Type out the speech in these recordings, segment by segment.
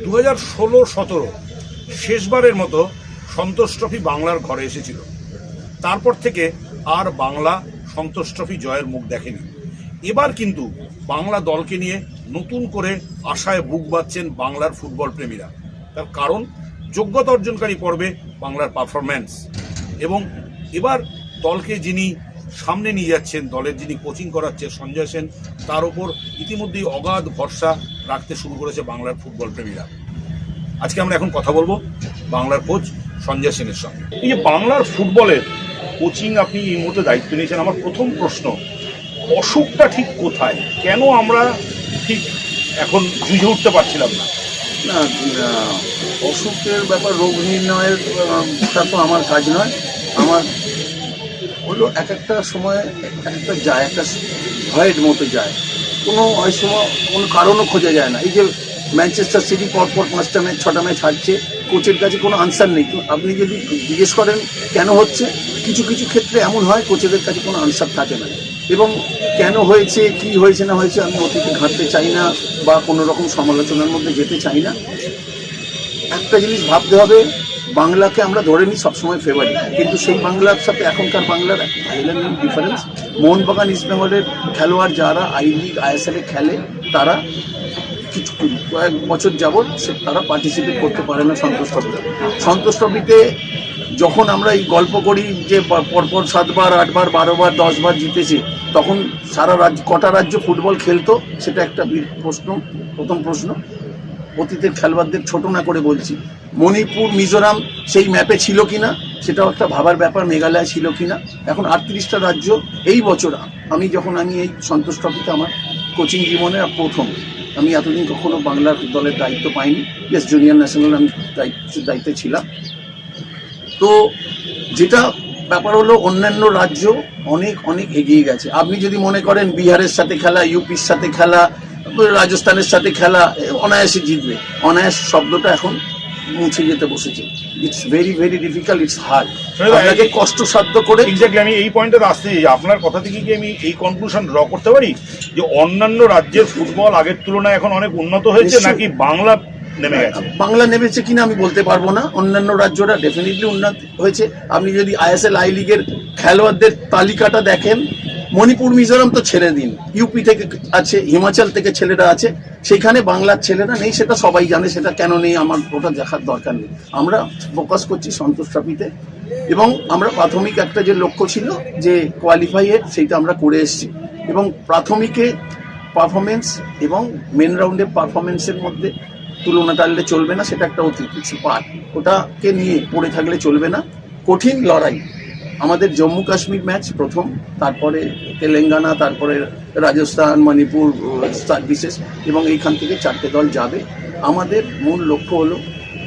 2016-17 শেষবারের মতো সন্তোষ ট্রফি বাংলার ঘরে এসেছিল। তারপর থেকে আর বাংলা সন্তোষ ট্রফি জয়ের মুখ দেখেনি। এবার কিন্তু বাংলা দলকে নিয়ে নতুন করে আশায় বুক বাঁধছেন বাংলার ফুটবল প্রেমীরা। তার কারণ যোগ্যতা অর্জনকারী পর্বে বাংলার পারফরম্যান্স, এবং এবার দলকে যিনি সামনে নিয়ে যাচ্ছেন, দলের যিনি কোচিং করাচ্ছে সঞ্জয় সেন, তার উপর ইতিমধ্যেই অগাধ ভরসা রাখতে শুরু করেছে বাংলার ফুটবল প্রেমীরা। আজকে আমরা এখন কথা বলবো বাংলার কোচ সঞ্জয় সেনের সঙ্গে। এই যে বাংলার ফুটবলের কোচিং আপনি এই মুহূর্তে দায়িত্ব নিয়েছেন, আমার প্রথম প্রশ্ন, অসুখটা ঠিক কোথায়? কেন আমরা ঠিক এখন বুঝে উঠতে পারছিলাম না? না, অসুখের ব্যাপার, রোগ নির্ণয়ের তো আমার কাজ নয়। আমার হলো এক একটা সময় একটা যায়, একটা ভয়ের মতো যায়, ওই সময় কোনো কারণও খোঁজা যায় না। এই যে ম্যানচেস্টার সিটি পরপর 5টা ম্যাচ 6টা ম্যাচ হারছে, কোচের কাছে কোনো আনসার নেই। আপনি যদি জিজ্ঞেস করেন কেন হচ্ছে, কিছু কিছু ক্ষেত্রে এমন হয় কোচেদের কাছে কোনো আনসার থাকে না। এবং কেন হয়েছে, কি হয়েছে না হয়েছে আমি অতীতে ঘাঁটতে চাই না বা কোনো রকম সমালোচনার মধ্যে যেতে চাই না। একটা জিনিস ভাবতে হবে, বাংলাকে আমরা ধরে নিই সবসময় ফেভারিট, কিন্তু সেই বাংলার সাথে এখনকার বাংলার আইল্যান্ড ডিফারেন্স। মোহনবাগান, ইস্টবেঙ্গলের খেলোয়াড় যারা আই লিগ আইএসএলে খেলে, তারা কিছু কয়েক বছর যাবৎ তারা পার্টিসিপেট করতে পারে না সন্তোষ ট্রফিতে। সন্তোষ ট্রফিতে যখন আমরা এই গল্প করি যে পরপর 7 বার 8 বার 12 বার 10 বার জিতেছে, তখন সারা রাজ্য কটা রাজ্য ফুটবল খেলতো, সেটা একটা প্রশ্ন, প্রথম প্রশ্ন। অতীতের খেলোয়াড়দের ছোট না করে বলছি, মণিপুর, মিজোরাম সেই ম্যাপে ছিল কিনা সেটাও একটা ভাবার ব্যাপার, মেঘালয় ছিল কিনা। এখন 38টা রাজ্য। এই বছর আমি এই সন্তোষ ট্রফিতে আমার কোচিং জীবনে প্রথম, আমি এতদিন কখনো বাংলার দলের দায়িত্ব পাইনি। বেশ জুনিয়র ন্যাশনাল আমি দায়িত্বে ছিলাম। তো যেটা ব্যাপার হলো, অন্যান্য রাজ্য অনেক অনেক এগিয়ে গেছে। আপনি যদি মনে করেন বিহারের সাথে খেলা, ইউপির সাথে খেলা, রাজস্থানের সাথে খেলা অনায়াসে জিতবে, অনায়াস শব্দটা এখন মুছে যেতে বসেছে। It's very very difficult, it's hard. আপনাকে কষ্টসাধ্য করে। এক্স্যাক্টলি, আমি এই পয়েন্টে আসতে চাই। আপনার কথা থেকে কি আমি এই কনক্লুশন ড্র করতে পারি যে অন্যান্য রাজ্যের ফুটবল আগের তুলনায় এখন অনেক উন্নত হয়েছে, নাকি বাংলা নেমে গেছে? বাংলা নেমেছে কিনা আমি বলতে পারবো না, অন্যান্য রাজ্যরা ডেফিনেটলি উন্নত হয়েছে। আপনি যদি আইএসএল আই লিগের খেলোয়াড়দের তালিকাটা দেখেন, মণিপুর, মিজোরাম তো ছেড়ে দিন, ইউপি থেকে আছে, হিমাচল থেকে ছেলেরা আছে, সেইখানে বাংলার ছেলেরা নেই, সেটা সবাই জানে। সেটা কেন নেই আমার ওটা দেখার দরকার নেই। আমরা ফোকাস করছি সন্তোষ ট্রফিতে, এবং আমরা প্রাথমিক একটা যে লক্ষ্য ছিল যে কোয়ালিফাইয়ের, সেইটা আমরা করে এসেছি। এবং প্রাথমিকে পারফরমেন্স এবং মেন রাউন্ডের পারফরমেন্সের মধ্যে তুলনা টানলে চলবে না, সেটা একটা অতিরিক্ত পার্ট, ওটাকে নিয়ে পড়ে থাকলে চলবে না। কঠিন লড়াই। আমাদের জম্মু কাশ্মীর ম্যাচ প্রথম, তারপরে তেলেঙ্গানা, তারপরে রাজস্থান, মণিপুর সার্ভিসেস, এবং এইখান থেকে 4টে দল যাবে। আমাদের মূল লক্ষ্য হলো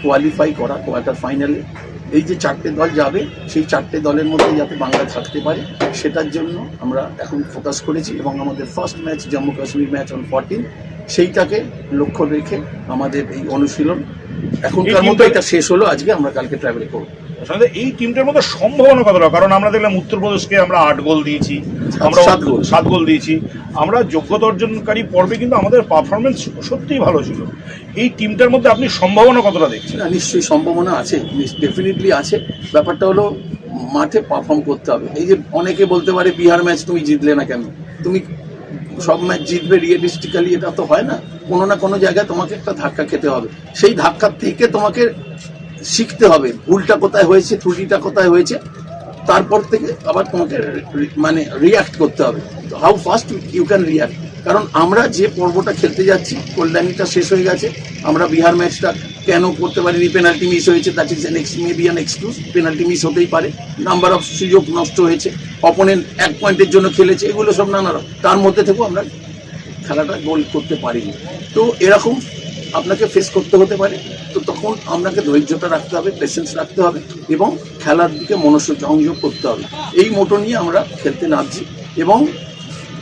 কোয়ালিফাই করা কোয়ার্টার ফাইনালে। এই যে 4টে দল যাবে, সেই 4টে দলের মধ্যে যাতে বাংলা থাকতে পারে, সেটার জন্য আমরা এখন ফোকাস করেছি। এবং আমাদের first match Jammu Kashmir match on 14, সেইটাকে লক্ষ্য রেখে আমাদের এই অনুশীলন এখনকার মতো এটা শেষ হলো। আজকে আমরা কালকে ট্রাভেল করবো। এই টিমটার মধ্যে সম্ভাবনা কতটা? কারণ আমরা দেখলাম উত্তরপ্রদেশকে আমরা 8 গোল দিয়েছি, আমরা 7 গোল দিয়েছি। আমরা যোগ্যতা অর্জনকারী পর্বে কিন্তু আমাদের পারফরমেন্স সত্যিই ভালো ছিল। এই টিমটার মধ্যে আপনি সম্ভাবনা কতটা দেখছেন? নিশ্চয়ই সম্ভাবনা আছে, ডেফিনেটলি আছে। ব্যাপারটা হলো মাঠে পারফর্ম করতে হবে। এই যে অনেকে বলতে পারে বিহার ম্যাচ তুমি জিতলে না কেন, তুমি সব ম্যাচ জিতবে রিয়েলিস্টিক্যালি, এটা তো হয় না। কোনো না কোনো জায়গায় তোমাকে একটা ধাক্কা খেতে হবে, সেই ধাক্কা থেকে তোমাকে শিখতে হবে ভুলটা কোথায় হয়েছে, ত্রুটিটা কোথায় হয়েছে, তারপর থেকে আবার তোমাকে রিয়াক্ট করতে হবে। How fast you can react. কারণ আমরা যে পর্বটা খেলতে যাচ্ছি, কল্যাণীটা শেষ হয়ে গেছে, আমরা বিহার ম্যাচটা কেন করতে পারিনি, পেনাল্টি মিস হয়েছে, that is maybe an excuse. Penalty miss হতেই পারে, নাম্বার অফ সুযোগ নষ্ট হয়েছে, অপোনেন্ট 1 পয়েন্টের জন্য খেলেছে, এগুলো সব নানা। তার মধ্যে থেকেও আমরা খেলাটা গোল করতে পারিনি। তো এরকম আপনাকে ফেস করতে হতে পারে। তো তখন আপনাকে ধৈর্যটা রাখতে হবে, পেশেন্স রাখতে হবে, এবং খেলার দিকে মনোসংযোগ করতে হবে। এই মোটো নিয়ে আমরা খেলতে নামছি। এবং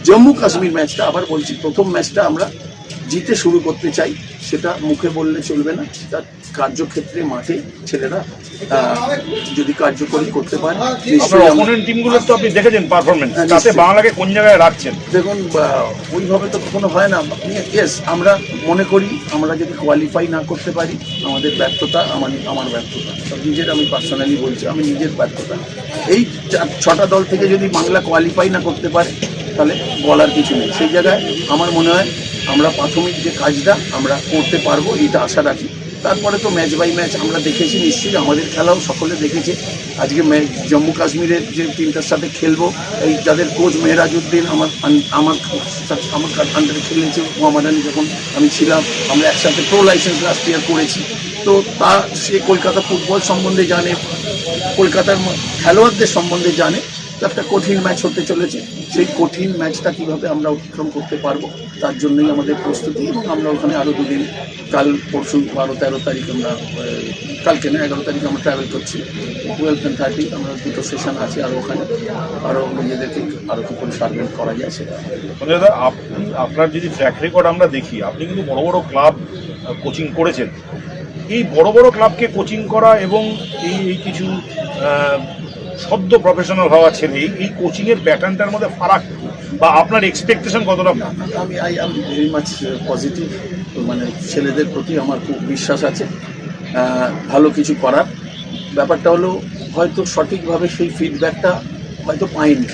জম্মু কাশ্মীর ম্যাচটা আবার বলছি, প্রথম ম্যাচটা আমরা জিতে শুরু করতে চাই, সেটা মুখে বললে চলবে না, তার কার্যক্ষেত্রে মাঠে ছেলেরা যদি কার্যকরী করতে পারে। অপোনেন্ট টিমগুলোর তো আপনি দেখেছেন পারফরমেন্স, তাতে বাংলাকে কোন জায়গায় রাখছেন? দেখুন, ওইভাবে তো কখনো হয় না। ইয়েস, আমরা মনে করি আমরা যদি কোয়ালিফাই না করতে পারি আমাদের ব্যর্থতা, আমার ব্যর্থতা, নিজের, আমি পার্সোনালি বলছি, আমি নিজের ব্যর্থতা। এই 6টা দল থেকে যদি বাংলা কোয়ালিফাই না করতে পারে তাহলে বলার কিছু নেই। সেই জায়গায় আমার মনে হয় আমরা প্রাথমিক যে কাজটা আমরা করতে পারবো, এটা আশা রাখি। তারপরে তো ম্যাচ বাই ম্যাচ আমরা দেখেছি, নিশ্চয়ই আমাদের খেলাও সকলে দেখেছে। আজকে জম্মু কাশ্মীরের যে টিমটার সাথে খেলবো, এই যাদের কোচ মেহরাজউদ্দিন আমার আন্ডারে খেলেছে, মোহাম্মদানি যখন আমি ছিলাম, আমরা একসাথে প্রো লাইসেন্স লাস্ট ইয়ার করেছি। তো তা সে কলকাতা ফুটবল সম্বন্ধে জানে, কলকাতার খেলোয়াড়দের সম্বন্ধে জানে। তো একটা কঠিন ম্যাচ হতে চলেছে, সেই কঠিন ম্যাচটা কীভাবে আমরা অতিক্রম করতে পারবো তার জন্যই আমাদের প্রস্তুতি। এবং আমরা ওখানে আরও 2 দিন, কাল পরশু 12-13 তারিখ আমরা, কালকে না 11 তারিখ আমরা ট্রাভেল করছি। 12 and 13 আমরা 2টো সেশন আছে, আর ওখানে আরও নিজেদেরকে আরও কী করে সার্ভেন্ট করা যায় সেটা। আপনার যদি ট্র্যাক রেকর্ড আমরা দেখি, আপনি কিন্তু বড় বড় ক্লাব কোচিং করেছেন। এই বড় বড় ক্লাবকে কোচিং করা এবং এই কিছু সদ্য প্রফেশনাল হওয়া ছেলে, এই কোচিংয়ের প্যাটার্নটার মধ্যে ফারাক বা আপনার এক্সপেকটেশন কতটা? I am very much positive. মানে ছেলেদের প্রতি আমার খুব বিশ্বাস আছে ভালো কিছু করার। ব্যাপারটা হলো হয়তো সঠিকভাবে সেই ফিডব্যাকটা হয়তো পায়নি,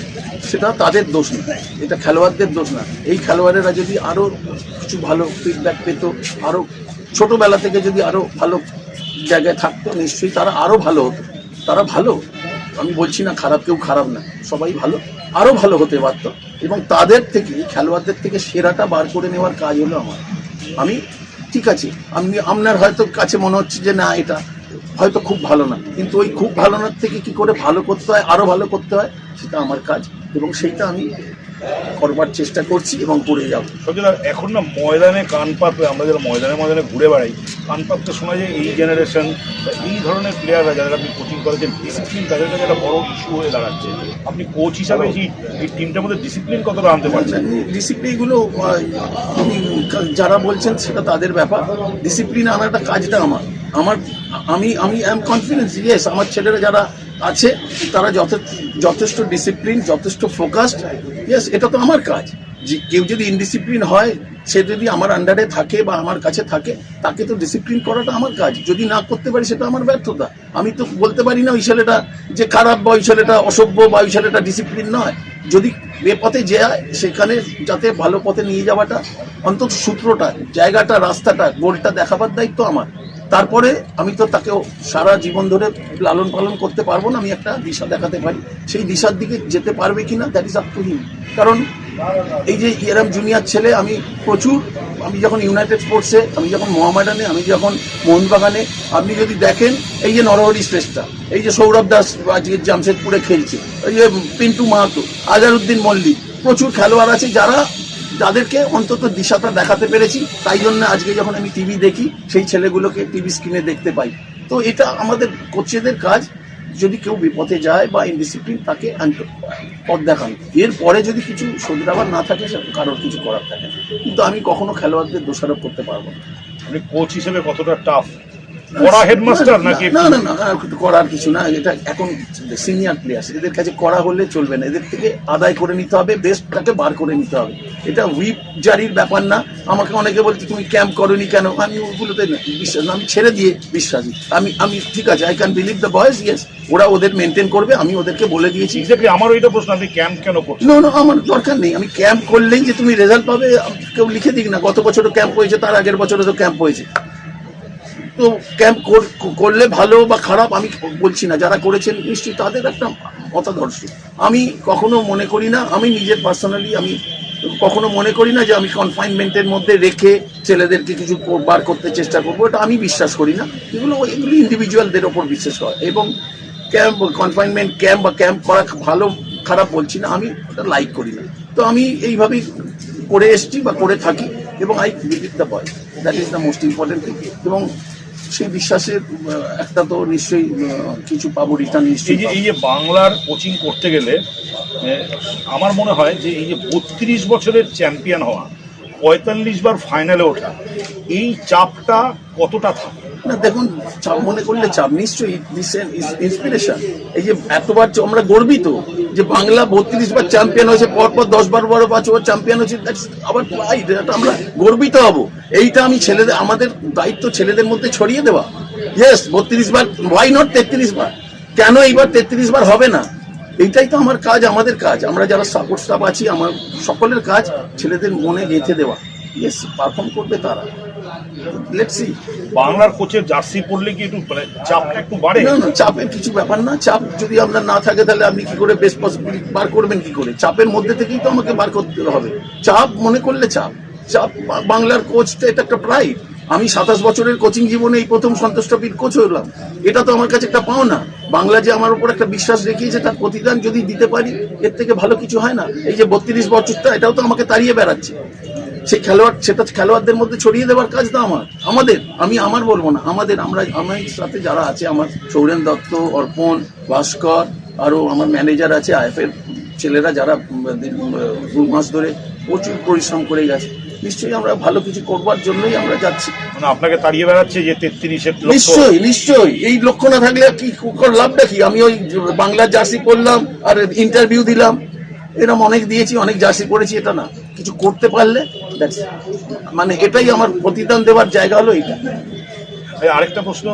সেটা তাদের দোষ না, এটা খেলোয়াড়দের দোষ না। এই খেলোয়াড়েরা যদি আরও কিছু ভালো ফিডব্যাক পেত, আরও ছোটোবেলা থেকে যদি আরও ভালো জায়গায় থাকতো, নিশ্চয়ই তারা আরও ভালো হতো। তারা ভালো, আমি বলছি না খারাপ, কেউ খারাপ না, সবাই ভালো, আরও ভালো হতে পারত। এবং তাদের থেকে, খেলোয়াড়দের থেকে সেরাটা বার করে নেওয়ার কাজ হলো আমার। আমি ঠিক আছে, আপনার হয়তো কাছে মনে হচ্ছে যে না এটা হয়তো খুব ভালো না, কিন্তু ওই খুব ভালো না থেকে কি করে ভালো করতে হয়, আরও ভালো করতে হয়, সেটা আমার কাজ এবং সেইটা আমি করবার চেষ্টা করছি এবং করে যাব। সত্যি এখন না ময়দানে কান পাতলে, আমরা যারা ময়দানে ঘুরে বেড়াই, কান পাততে শোনা যায় এই জেনারেশন, এই ধরনের প্লেয়াররা যারা আপনি কোচিং করেছেন, ডিসিপ্লিন তাদের কাছে একটা বড় ইস্যু হয়ে দাঁড়াচ্ছে। আপনি কোচ হিসাবে এই টিমটার মধ্যে ডিসিপ্লিন কতটা আনতে পারছেন? ডিসিপ্লিনগুলো যারা বলছেন সেটা তাদের ব্যাপার। ডিসিপ্লিন আনাটা কাজটা আমি অ্যাম কনফিডেন্স, ইয়েস, আমার ছেলেরা যারা আছে তারা যথেষ্ট ডিসিপ্লিন, যথেষ্ট ফোকাসড। ইয়েস, এটা তো আমার কাজ। যে কেউ যদি ইনডিসিপ্লিন হয়, সে যদি আমার আন্ডারে থাকে বা আমার কাছে থাকে, তাকে তো ডিসিপ্লিন করাটা আমার কাজ। যদি না করতে পারি সেটা আমার ব্যর্থতা। আমি তো বলতে পারি না ওই ছেলেটা যে খারাপ বা ওই ছেলেটা অসভ্য বা ওই ছেলেটা ডিসিপ্লিন নয়। যদি বেপথে যায় সেখানে যাতে ভালো পথে নিয়ে যাওয়াটা, অন্তত সূত্রটা, জায়গাটা, রাস্তাটা, গোলটা দেখাবার দায়িত্ব আমার। তারপরে আমি তো তাকেও সারা জীবন ধরে লালন পালন করতে পারবো না, আমি একটা দিশা দেখাতে পারি। সেই দিশার দিকে যেতে পারবে কিনা that is up to him. কারণ এই যে এরম জুনিয়র ছেলে আমি যখন ইউনাইটেড স্পোর্টসে, আমি যখন মোহামেডানে, আমি যখন মোহনবাগানে, আপনি যদি দেখেন এই যে নরহরি শ্রেষ্ঠা, এই যে সৌরভ দাস আজকে জামশেদপুরে খেলছে, এই যে পিন্টু মাহাতো, আজহারউদ্দিন মল্লিক, প্রচুর খেলোয়াড় আছে যাদেরকে অন্তত দিশাটা দেখাতে পেরেছি। তাই জন্য আজকে যখন আমি টিভি দেখি, সেই ছেলেগুলোকে টিভি স্ক্রিনে দেখতে পাই। তো এটা আমাদের কোচেদের কাজ। যদি কেউ বিপথে যায় বা ইনডিসিপ্লিন, তাকে পথ দেখানো। এরপরে যদি কিছু শোধরাবার না থাকে, সেটা কারোর কিছু করার থাকে। কিন্তু আমি কখনো খেলোয়াড়দের দোষারোপ করতে পারবো না। আপনি কোচ হিসেবে কতটা টাফ? কড়া হেডমাস্টার নাকি? না, করার কিছু না। এটা এখন সিনিয়র প্লেয়ার্স, এদের কাছে করা হলে চলবে না। এদের থেকে আদায় করে নিতে হবে, বেস্টটাকে বার করে নিতে হবে। এটা হুইপ জারির ব্যাপার না। আমাকে অনেকে বলছে তুমি ক্যাম্প করোনি কেন, আমি ওগুলোতে বিশ্বাস না, আমি ছেড়ে দিয়ে বিশ্বাসী। আমি ঠিক আছে, I can believe the boys, yes, ওরা ওদের মেনটেন করবে, আমি ওদেরকে বলে দিয়েছি। এক্স্যাক্টলি আমার ওইটা প্রশ্ন, আপনি ক্যাম্প কেন করছেন? না, আমার দরকার নেই। আমি ক্যাম্প করলেই যে তুমি রেজাল্ট পাবে, কেউ লিখে দিক না গত বছরও ক্যাম্প হয়েছে, তার আগের বছরও তো ক্যাম্প হয়েছে। তো ক্যাম্প করলে ভালো বা খারাপ আমি বলছি না, যারা করেছেন নিশ্চয়ই তাদের একটা মতাদর্শ। আমি কখনো মনে করি না, আমি নিজের পার্সোনালি আমি কখনো মনে করি না যে আমি কনফাইনমেন্টের মধ্যে রেখে ছেলেদেরকে কিছু বার করতে চেষ্টা করবো, এটা আমি বিশ্বাস করি না। এগুলো ইন্ডিভিজুয়ালদের ওপর বিশ্বাস হয়। এবং কনফাইনমেন্ট ক্যাম্প বা ক্যাম্প করা ভালো খারাপ বলছি না, আমি এটা লাইক করি না। তো আমি এইভাবেই করে এসছি বা করে থাকি, এবং I believe the boy, that is the most important thing. এবং সেই বিশ্বাসের একটা তো নিশ্চয়ই কিছু পাবো রিটার্ন নিশ্চয়ই। এই যে বাংলার কোচিং করতে গেলে আমার মনে হয় যে এই যে 32 বছরের চ্যাম্পিয়ন হওয়া 45 বার ফাইনালে ওঠা, এই চাপটা কতটা থাকে? না দেখুন, চাপ মনে করলে চাপ নিশ্চয়ই, ইন্সপিরেশন। এই যে এতবার আমরা গর্বিত যে বাংলা 32 বার চ্যাম্পিয়ন হয়েছে, পরপর 10 বার 5 বার চ্যাম্পিয়ন হয়েছে, আবার আমরা গর্বিত হব। এইটা আমি ছেলেদের, আমাদের দায়িত্ব ছেলেদের মধ্যে ছড়িয়ে দেওয়া। ইয়েস, 32 বার, ওয়াই নট 33 বার, কেন এইবার 33 বার হবে না? এইটাই তো আমার কাজ, আমাদের কাজ, আমরা যারা সাপোর্ট স্টাফ আছি, আমার সকলের কাজ ছেলেদের মনে গেঁথে দেওয়া। ইয়েস, পারফর্ম করবে তারা, লেটস সি। বাংলার কোচের জার্সি পরলে কি একটু মানে চাপটা একটু বাড়ে? না না, চাপের কিছু ব্যাপার না। চাপ যদি আমরা না থাকে তাহলে আপনি কি করে বেস্ট পসিবিলিটি বার করবেন? কি করে? চাপের মধ্যে থেকেই তো আমাকে বার করতে হবে। চাপ মনে করলে চাপ, বাংলার কোচটা এটা একটা প্রাইড। আমি 27 বছরের কোচিং জীবনে এই প্রথম সন্তোষ ট্রফির কোচ হলাম, এটা তো আমার কাছে একটা পাওনা। বাংলা যে আমার উপর একটা বিশ্বাস রেখেছে, তার প্রতিদান যদি দিতে পারি, এর থেকে ভালো কিছু হয় না। এই যে 32 বছরটা, এটাও তো আমাকে তাড়িয়ে বেড়াচ্ছে। সেই খেলোয়াড়, সেটা খেলোয়াড়দের মধ্যে ছড়িয়ে দেওয়ার কাজ তো আমাদের। আমি আমার বলবো না, আমাদের। আমার সাথে যারা আছে, আমার সৌরেন দত্ত, অর্পণ, ভাস্কর, আরো আমার ম্যানেজার আছে, আইএফএর ছেলেরা, যারা 2 মাস ধরে প্রচুর পরিশ্রম করে গেছে। নিশ্চয়ই আমরা ভালো কিছু করবার জন্যই আমরা যাচ্ছি। মানে আপনাকে তাড়িয়ে বেড়াচ্ছে যে 33-এর লক্ষ্য? নিশ্চয়ই নিশ্চয়ই, এই লক্ষ্য না থাকলে কি লাভটা কি? আমি ওই বাংলার জার্সি পরলাম আর ইন্টারভিউ দিলাম, এরকম অনেক দিয়েছি, অনেক জার্সি পড়েছি, এটা না। কিছু করতে পারলে মানে এটাই আমার প্রতিদান দেওয়ার জায়গা হলো এইটা। আরেকটা প্রশ্ন,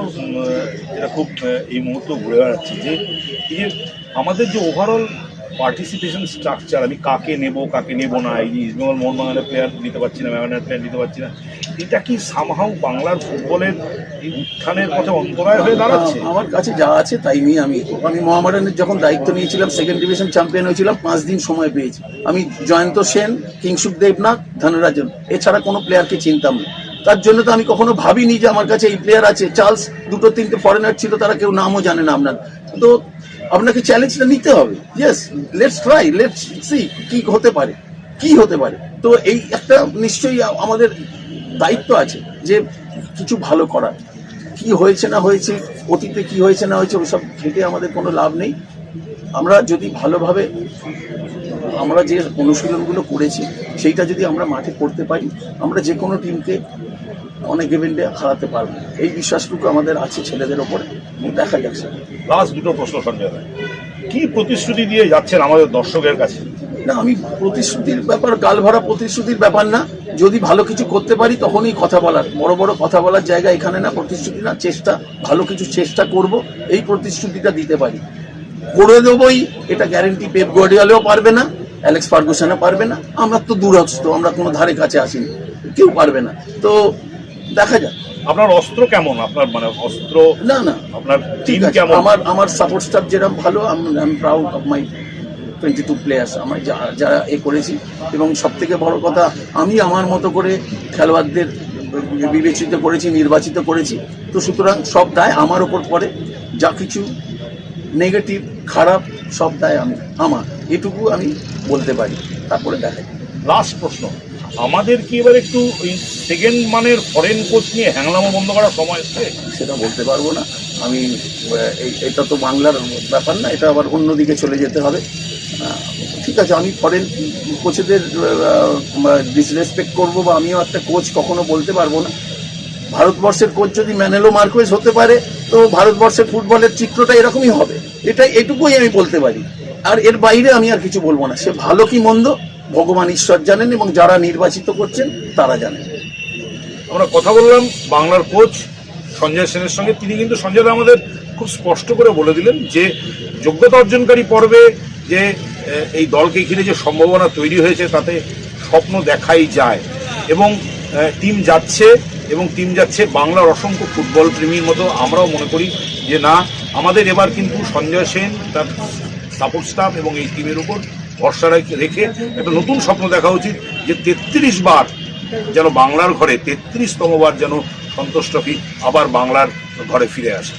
এটা খুব এই মুহূর্তে ঘুরে বেড়াচ্ছে, যে এই যে আমাদের যে ওভারঅল পার্টিসিপেশন স্ট্রাকচার, আমি কাকে নেব কাকে নেব না, এই যে ইস্টবেঙ্গল মোহনবাগানের প্লেয়ার নিতে পারছি না, মেহমানের প্লেয়ার নিতে পারছি না, এটা কি সামহাউ বাংলার ফুটবলের এই উত্থানের পথে অন্তরায় হয়ে দাঁড়াচ্ছে? আমার কাছে যা আছে তাই নিয়ে আমি মোহামেডানের যখন দায়িত্ব নিয়েছিলাম, 2nd ডিভিশন চ্যাম্পিয়ন হয়েছিলাম, 5 দিন সময় পেয়েছি। আমি জয়ন্ত সেন, কিংসুক দেবনাথ, ধনরাজন, এছাড়া কোনো প্লেয়ারকে চিনতাম না। তার জন্য তো আমি কখনো ভাবিনি যে আমার কাছে এই প্লেয়ার আছে। চার্লস, 2-3টে ফরেনার ছিল, তারা কেউ নামও জানে না আপনার। তো আপনাকে চ্যালেঞ্জটা নিতে হবে। Yes, let's try, let's see কি হতে পারে, কি হতে পারে। তো এই একটা নিশ্চয়ই আমাদের দায়িত্ব আছে যে কিছু ভালো করার। কি হয়েছে না হয়েছে, অতীতে কি হয়েছে না হয়েছে, ওসব ঘেঁটে আমাদের কোনো লাভ নেই। আমরা যদি ভালোভাবে আমরা যে অনুশীলনগুলো করেছি, সেইটা যদি আমরা মাঠে করতে পারি, আমরা যে কোনো টিমকে অনেক ইভেন্টে হারাতে পারবো। এই বিশ্বাসটুকু আমাদের আছে ছেলেদের ওপরে, দেখা যাচ্ছে। লাস্ট দুটো প্রশ্ন সঞ্জয় ভাই, কি প্রতিশ্রুতি দিয়ে যাচ্ছেন আমাদের দর্শকের কাছে? না, আমি প্রতিশ্রুতির ব্যাপার, গাল ভরা প্রতিশ্রুতির ব্যাপার না। যদি ভালো কিছু করতে পারি তখনই কথা বলার, বড় বড় কথা বলার জায়গা এখানে না। প্রতিশ্রুতি না, চেষ্টা, ভালো কিছু চেষ্টা করব, এই প্রতিশ্রুতিটা দিতে পারি। করে দেবই, এটা গ্যারেন্টি পেপ গার্ডিওলাও পারবে না, অ্যালেক্স ফার্গুসনও পারবে না। আমরা তো দূরস্থ, আমরা কোনো ধারে কাছে আসিনি, কেউ পারবে না। তো দেখা যাক। আপনার অস্ত্র কেমন? আপনার মানে অস্ত্র না না, আপনার ঠিক টিম আছে। কেমন? আমার সাপোর্ট স্টাফ যেরকম ভালো, I am proud of my 22 players, আমার যারা করেছি। এবং সব থেকে বড় কথা, আমি আমার মতো করে খেলোয়াড়দের বিবেচিত করেছি, নির্বাচিত করেছি। তো সুতরাং সব দায় আমার ওপর পড়ে। যা কিছু নেগেটিভ, খারাপ, সব দায় আমার, এটুকু আমি বলতে পারি। তারপরে দেখাই। লাস্ট প্রশ্ন, আমাদের কি এবার একটু ওই সেকেন্ড মানের ফরেন কোচ নিয়ে হ্যাংলামো বন্ধ করার সময় এসছে? সেটা বলতে পারবো না আমি। এটা তো বাংলার ব্যাপার না, এটা আবার অন্যদিকে চলে যেতে হবে। ঠিক আছে, আমি ফরেন কোচেদের ডিসরেসপেক্ট করবো বা আমিও একটা কোচ কখনো বলতে পারবো না। ভারতবর্ষের কোচ যদি ম্যানেলো মার্কোয়েজ হতে পারে, তো ভারতবর্ষের ফুটবলের চিত্রটা এরকমই হবে। এটুকুই আমি বলতে পারি। আর এর বাইরে আমি আর কিছু বলবো না। সে ভালো কি মন্দ ভগবান ঈশ্বর জানেন, এবং যারা নির্বাচিত করছেন তারা জানেন। আমরা কথা বললাম বাংলার কোচ সঞ্জয় সেনের সঙ্গে। তিনি কিন্তু সঞ্জয় দা আমাদের খুব স্পষ্ট করে বলে দিলেন যে যোগ্যতা অর্জনকারী পর্বে যে এই দলকে ঘিরে যে সম্ভাবনা তৈরি হয়েছে, তাতে স্বপ্ন দেখাই যায়। এবং টিম যাচ্ছে, এবং টিম যাচ্ছে বাংলার অসংখ্য ফুটবল প্রেমীর মতো। আমরাও মনে করি যে না, আমাদের এবার কিন্তু সঞ্জয় সেন, তার সাপোর্ট স্টাফ এবং এই টিমের উপর ভরসা রেখে একটা নতুন স্বপ্ন দেখা উচিত, যে 33 বার যেন বাংলার ঘরে 33তম বার যেন সন্তোষ ট্রফি আবার বাংলার ঘরে ফিরে আসে।